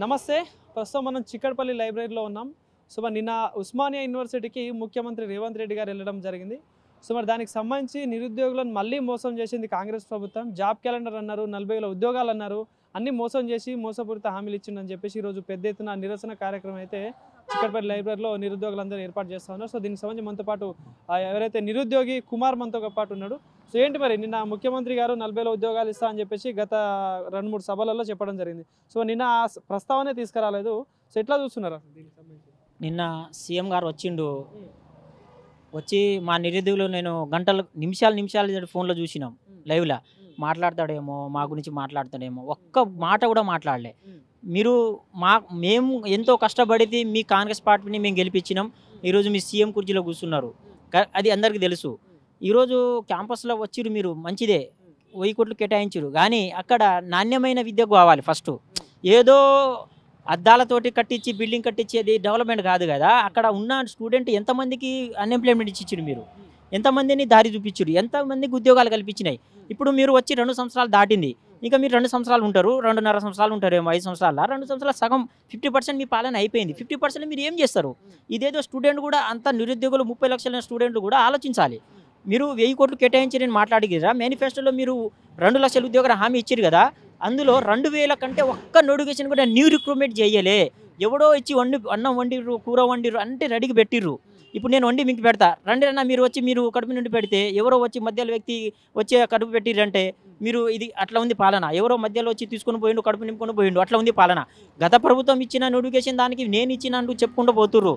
నమస్తే. ప్రస్తుతం మనం చిక్కడపల్లి లైబ్రరీలో ఉన్నాం. సో మరి నిన్న ఉస్మానియా యూనివర్సిటీకి ముఖ్యమంత్రి రేవంత్ రెడ్డి గారు వెళ్ళడం జరిగింది. సో మరి దానికి సంబంధించి నిరుద్యోగులను మళ్ళీ మోసం చేసింది కాంగ్రెస్ ప్రభుత్వం. జాబ్ క్యాలెండర్ అన్నారు, 40,000 ఉద్యోగాలు అన్నారు, అన్నీ మోసం చేసి మోసపూరిత హామీలు ఇచ్చిందని చెప్పేసి ఈరోజు పెద్ద ఎత్తున నిరసన కార్యక్రమం అయితే చిక్కడపల్లి లైబ్రరీలో నిరుద్యోగులందరూ ఏర్పాటు చేస్తూ ఉన్నారు. సో దీనికి సంబంధించి మనతో పాటు ఎవరైతే నిరుద్యోగి కుమార్ మనతో పాటు ఉన్నాడు. సో ఏంటి మరి నిన్న ముఖ్యమంత్రి గారు 40,000 ఉద్యోగాలు ఇస్తా అని చెప్పేసి గత 2-3 సభలలో చెప్పడం జరిగింది. సో నిన్న ఆ ప్రస్తావనే తీసుకురాలేదు. సో ఎట్లా చూస్తున్నారు దీనికి సంబంధించి? నిన్న సీఎం గారు వచ్చిండు. వచ్చి మా నిరుద్యోగులు నేను గంటలు నిమిషాలు ఫోన్లో చూసినాం. లైవ్లో మాట్లాడతాడేమో, మా గురించి మాట్లాడతాడేమో, ఒక్క మాట కూడా మాట్లాడలే. మీరు మేము ఎంతో కష్టపడితే మీ కాంగ్రెస్ పార్టీని మేము గెలిపించినాం. ఈరోజు మీ సీఎం కుర్చీలో కూర్చున్నారు, అది అందరికీ తెలుసు. ఈరోజు క్యాంపస్లో వచ్చిరు, మీరు మంచిదే, 1000 కోట్లు కేటాయించారు. కానీ అక్కడ నాణ్యమైన విద్యకు కావాలి. ఫస్ట్ ఏదో అద్దాలతోటి కట్టించి బిల్డింగ్ కట్టించేది డెవలప్మెంట్ కాదు కదా. అక్కడ ఉన్న స్టూడెంట్ ఎంతమందికి అన్ఎంప్లాయ్మెంట్ ఇచ్చిరు, మీరు ఎంతమందిని దారి చూపించారు, ఎంతమందికి ఉద్యోగాలు కల్పించినాయి. ఇప్పుడు మీరు వచ్చి 2 సంవత్సరాలు దాటింది, ఇంకా మీరు 2 సంవత్సరాలు ఉంటారు, 2.5 సంవత్సరాలు ఉంటారేమో. 5 సంవత్సరాల 2 సంవత్సరాలు సగం 50% మీ పాలన అయిపోయింది. 50% మీరు ఏం చేస్తారు? ఇదేదో స్టూడెంట్ కూడా అంత నిరుద్యోగులు 30 లక్షల స్టూడెంట్లు కూడా ఆలోచించాలి. మీరు 1000 కోట్లు కేటాయించారని మాట్లాడిరా. మేనిఫెస్టోలో మీరు 2 లక్షల ఉద్యోగాల హామీ ఇచ్చారు కదా. అందులో 2,000 కంటే ఒక్క నోటిఫికేషన్ కూడా న్యూ రిక్రూట్మెంట్ చేయలే. ఎవడో ఇచ్చి అన్నం వండిర్రు, కూర వండిర్రు అంటే రెడీకి పెట్టిర్రు. ఇప్పుడు నేను వండి మీకు పెడతా, రండి అన్న, మీరు వచ్చి మీరు కడుపు నుండి పెడితే ఎవరో వచ్చి మధ్యలో వ్యక్తి వచ్చి కడుపు పెట్టిర్రంటే మీరు ఇది అట్లా ఉంది పాలన. ఎవరో మధ్యలో వచ్చి తీసుకొని పోయిండు, కడుపు నింపుకొని పోయిండు, అట్లా ఉంది పాలన. గత ప్రభుత్వం ఇచ్చిన నోటిఫికేషన్ దానికి నేను ఇచ్చిన అంటూ చెప్పుకుంటూ పోతుర్రు.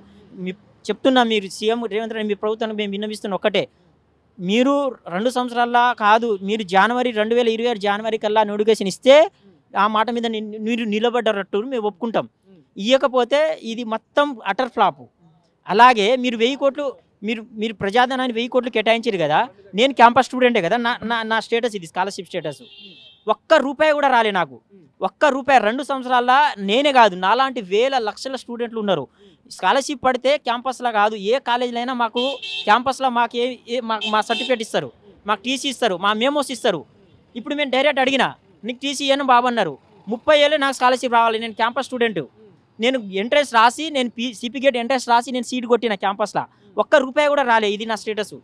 చెప్తున్నా, మీరు సీఎం రేవంత్ రెడ్డి మీ ప్రభుత్వానికి మేము విన్నవిస్తున్న ఒక్కటే, మీరు 2 సంవత్సరాల కాదు, మీరు 2026 జనవరి కల్లా నోటిఫికేషన్ ఇస్తే ఆ మాట మీద మీరు నిలబడ్డట్టు మేము ఒప్పుకుంటాం. ఇవ్వకపోతే ఇది మొత్తం అటర్ ఫ్లాపు. అలాగే మీరు 1000 కోట్లు మీరు ప్రజాధనాన్ని 1000 కోట్లు కేటాయించారు కదా. నేను క్యాంపస్ స్టూడెంటే కదా, నా స్టేటస్ ఇది స్కాలర్షిప్ స్టేటస్. ఒక్క రూపాయి కూడా రాలే నాకు, ఒక్క రూపాయి. 2 సంవత్సరాల నేనే కాదు, నాలాంటి వేల లక్షల స్టూడెంట్లు ఉన్నారు. స్కాలర్షిప్ పడితే క్యాంపస్లో కాదు, ఏ కాలేజీలో అయినా మాకు క్యాంపస్లో మాకు మా సర్టిఫికేట్ ఇస్తారు, మాకు టీసీ ఇస్తారు, మా మెమోస్ ఇస్తారు. ఇప్పుడు మేము డైరెక్ట్ అడిగినా, నీకు టీసీ అని బాబు అన్నారు. 30 ఏళ్ళు నాకు స్కాలర్షిప్ రావాలి, నేను క్యాంపస్ స్టూడెంట్. నేను ఎంట్రెన్స్ రాసి, నేను సిపిగేట్ ఎంట్రెన్స్ రాసి నేను సీట్ కొట్టిన క్యాంపస్లో, ఒక్క రూపాయి కూడా రాలే. ఇది నా స్టేటస్.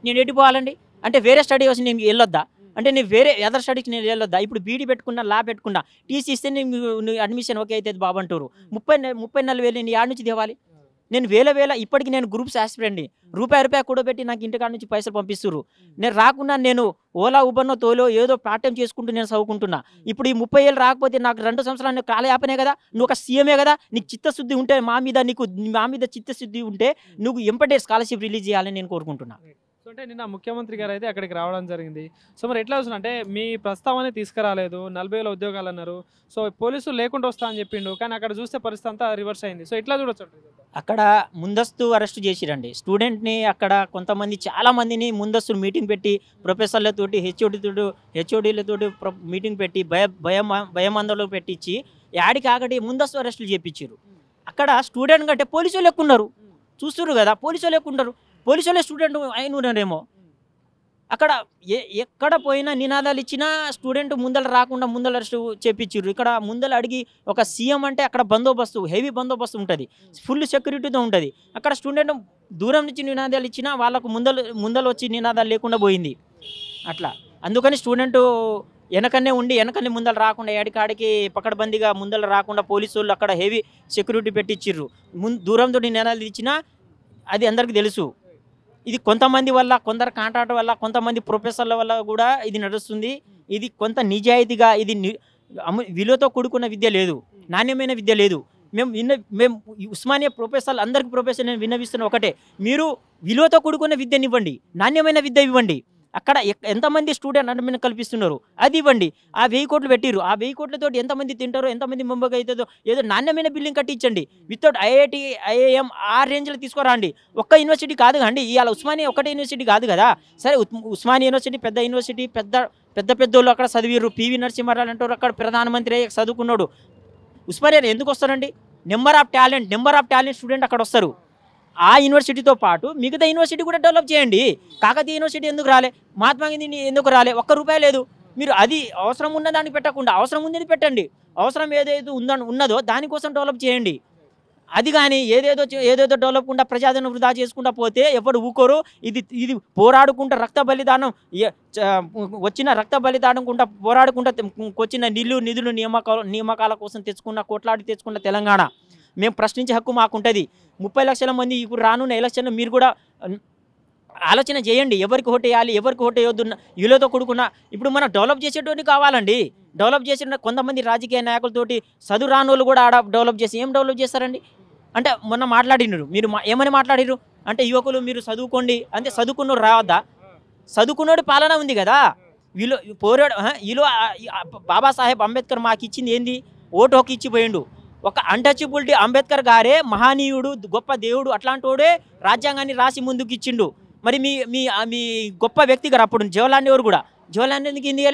నేను ఎటుపోవాలండి? అంటే వేరే స్టడీ వచ్చి నేను వెళ్ళొద్దా? అంటే నేను వేరే అదర్ స్టడీకి నేను వెళ్ళొద్దా? ఇప్పుడు బీడీ పెట్టుకున్నా, లా పెట్టుకున్నా, టీసీ ఇస్తే నేను అడ్మిషన్ ఓకే అవుతుంది బాబు అంటారు. 30-40 నేను యాడ్ నుంచి తేవాలి? నేను వేల ఇప్పటికి నేను గ్రూప్స్ ఆస్పిరెంట్ని, రూపాయి కూడా పెట్టి నాకు ఇంటికాడ నుంచి పైసలు పంపిస్తున్నారు. నేను రాకుండా నేను ఓలా ఉబర్నో తోలో ఏదో పార్ట్ టైం చేసుకుంటూ నేను చదువుకుంటున్నా. ఇప్పుడు ఈ 30 ఏళ్ళు రాకపోతే నాకు 2 సంవత్సరాలు కాలయాపనే కదా. నువ్వు ఒక సీఎమే కదా, నీకు చిత్తశుద్ధి ఉంటే మా మీద చిత్తశుద్ధి ఉంటే నువ్వు ఎంపటే స్కాలర్షిప్ రిలీజ్ చేయాలని నేను కోరుకుంటున్నా. సో అంటే నిన్న ముఖ్యమంత్రి గారు అయితే అక్కడికి రావడం జరిగింది. సో మరి ఎట్లా వస్తుంది అంటే మీ ప్రస్తావన తీసుకురాలేదు, 40,000 ఉద్యోగాలు అన్నారు. సో పోలీసులు లేకుండా వస్తా అని చెప్పిండు, కానీ అక్కడ చూస్తే పరిస్థితి అంతా రివర్స్ అయింది. సో ఎట్లా చూడొచ్చు? అక్కడ ముందస్తు అరెస్ట్ చేసిరండి స్టూడెంట్ని. అక్కడ కొంతమంది చాలామందిని ముందస్తు మీటింగ్ పెట్టి ప్రొఫెసర్లతోటి హెచ్ఓడీలతోటి మీటింగ్ పెట్టి భయమందలో పెట్టించి యాడికి ఆగటి ముందస్తు అరెస్టులు చేయించారు. అక్కడ స్టూడెంట్ కంటే పోలీసులు ఎక్కువ ఉన్నారు. చూస్తున్నారు కదా, పోలీసులు ఎక్కువ ఉంటారు. పోలీసులే స్టూడెంట్ అయినారేమో. అక్కడ ఎక్కడ పోయినా నినాదాలు ఇచ్చినా స్టూడెంట్ ముందర రాకుండా ముందర అరెస్ట్ చేయించారు. ఇక్కడ ముందర అడిగి ఒక సీఎం అంటే అక్కడ బందోబస్తు, హెవీ బందోబస్తు ఉంటుంది, ఫుల్ సెక్యూరిటీతో ఉంటుంది. అక్కడ స్టూడెంట్ దూరం నుంచి నినాదాలు ఇచ్చినా వాళ్ళకు ముందర వచ్చి నినాదాలు లేకుండా పోయింది. అట్లా అందుకని స్టూడెంట్ వెనకనే ముందర రాకుండా ఏడికాడికి పకడ్బందీగా ముందర రాకుండా పోలీసు వాళ్ళు అక్కడ హెవీ సెక్యూరిటీ పెట్టించిర్రు. దూరంతో నినాదాలు ఇచ్చినా అది అందరికీ తెలుసు. ఇది కొంతమంది వల్ల, కొందరు కాంట్రాక్టర్ వల్ల, కొంతమంది ప్రొఫెసర్ల వల్ల కూడా ఇది నడుస్తుంది. ఇది కొంత నిజాయితీగా, ఇది విలువతో కూడుకున్న విద్య లేదు, నాణ్యమైన విద్య లేదు. మేము ఉస్మానియా ప్రొఫెసర్లు అందరికీ ప్రొఫెసర్ నేను విన్నవిస్తున్న ఒకటే, మీరు విలువతో కూడుకున్న విద్యనివ్వండి, నాణ్యమైన విద్య ఇవ్వండి. అక్కడ ఎంతమంది స్టూడెంట్ అడ్మిషన్ కల్పిస్తున్నారు అది ఇవ్వండి. ఆ 1000 కోట్లు పెట్టిరు, ఆ 1000 కోట్లతో ఎంతమంది తింటారో, ఎంతమంది ముంబైకి అవుతుందో, ఏదో నాణ్యమైన బిల్డింగ్ కట్టించండి. వితౌట్ ఐఐటి ఐఐఎం ఆ రేంజ్లో తీసుకురండి. ఒక్క యూనివర్సిటీ కాదు కండి, ఇవాళ ఉస్మానియా ఒకటే యూనివర్సిటీ కాదు కదా. సరే, ఉస్మానియా యూనివర్సిటీ పెద్ద యూనివర్సిటీ, పెద్దోళ్ళు అక్కడ చదివిర్రు. పివి నరసింహారావు అంటారు, అక్కడ ప్రధానమంత్రి చదువుకున్నాడు. ఉస్మానియా ఎందుకు వస్తారండి? నెంబర్ ఆఫ్ టాలెంట్ స్టూడెంట్ అక్కడ వస్తారు. ఆ యూనివర్సిటీతో పాటు మిగతా యూనివర్సిటీ కూడా డెవలప్ చేయండి. కాకతీయ యూనివర్సిటీ ఎందుకు రాలే? మహాత్మా గాంధీ ఎందుకు రాలే? ఒక్క రూపాయి లేదు. మీరు అది అవసరం ఉన్నదాన్ని పెట్టకుండా అవసరం ఉన్నది పెట్టండి. అవసరం ఏదైతే ఉన్నదో దానికోసం డెవలప్ చేయండి. అది కానీ ఏదేదో డెవలప్ కుండా ప్రజాధనం వృధా చేసుకుంటా పోతే ఎవరు ఊకోరు. ఇది పోరాడుకుంటా రక్త బలిదానం వచ్చిన రక్త బలిదానం కుండా పోరాడుకుంటా వచ్చిన నిధులు నియామకాల కోసం కొట్లాడి తెచ్చుకున్న తెలంగాణ. మేము ప్రశ్నించే హక్కు మాకుంటుంది. 30 లక్షల మంది ఇప్పుడు రానున్న ఎలక్షన్ మీరు కూడా ఆలోచన చేయండి. ఎవరికి ఓటు వేయాలి, ఎవరికి ఓటు వేయొద్దు, వీళ్ళతో కూడుకున్న ఇప్పుడు మనం డెవలప్ చేసేటువంటి కావాలండి. డెవలప్ చేసిన కొంతమంది రాజకీయ నాయకులతోటి చదువు రానోళ్ళు కూడా ఆడ డెవలప్ చేసి ఏం డెవలప్ చేస్తారండి? అంటే మొన్న మాట్లాడినారు, మీరు ఏమని మాట్లాడిరు అంటే యువకులు మీరు చదువుకోండి అంటే చదువుకున్నోడు రావద్దా? చదువుకున్నోడి పాలన ఉంది కదా. వీళ్ళు బాబాసాహెబ్ అంబేద్కర్ మాకు ఇచ్చింది ఏంది? ఓటు హక్కు ఇచ్చిపోయిండు. ఒక అన్టచబిలిటీ అంబేద్కర్ గారే మహనీయుడు, గొప్ప దేవుడు, అట్లాంటి వాడే రాజ్యాంగాన్ని రాసి ముందుకు ఇచ్చిండు. మరి మీ మీ మీ గొప్ప వ్యక్తి గారు అప్పుడు జవహర్లాల్ నెహ్రూ కూడా జవహర్లాల్ ఎందుకు ఇంది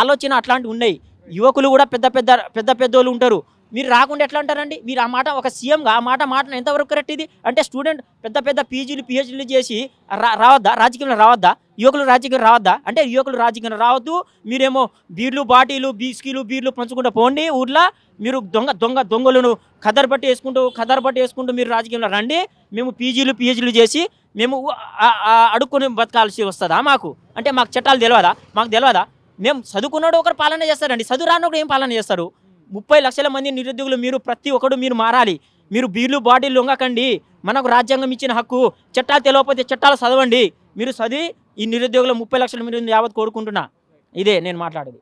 ఆలోచన అట్లాంటివి ఉన్నాయి. యువకులు కూడా పెద్ద పెద్దోళ్ళు ఉంటారు. మీరు రాకుండా ఎట్లా అంటారండి? మీరు ఆ మాట ఒక సీఎంగా ఆ మాట ఎంతవరకు కరెక్ట్ ఇది? అంటే స్టూడెంట్ పెద్ద పీజీలు పిహెచ్డీలు చేసి రావద్దా? రాజకీయంలో రావద్దా? యువకులు రాజకీయం రావద్దా? అంటే యువకులు రాజకీయం రావద్దు, మీరేమో బీర్లు బాటీలు బీర్లు పంచుకుంటూ పోండి. ఊర్లో మీరు దొంగలను ఖదర్ బట్టి వేసుకుంటూ మీరు రాజకీయంలో రండి. మేము పిహెచ్డీలు చేసి మేము అడుక్కొని బతకాల్సి వస్తుందా మాకు? అంటే మాకు చట్టాలు తెలియదా? మాకు తెలియదా? మేము చదువుకున్నాడు ఒకరు పాలన చేస్తారండి, చదువు రానోడు ఏం పాలన చేస్తారు? 30 లక్షల మంది నిరుద్యోగులు మీరు ప్రతి ఒక్కరు మీరు మారాలి. మీరు బీర్లు బాటిల్ లొంగకండి. మనకు రాజ్యాంగం ఇచ్చిన హక్కు. చట్టాలు తెలియకపోతే చట్టాలు చదవండి. మీరు చదివి ఈ నిరుద్యోగులు 30 లక్షల మంది యావత్ కోరుకుంటున్నా. ఇదే నేను మాట్లాడేది.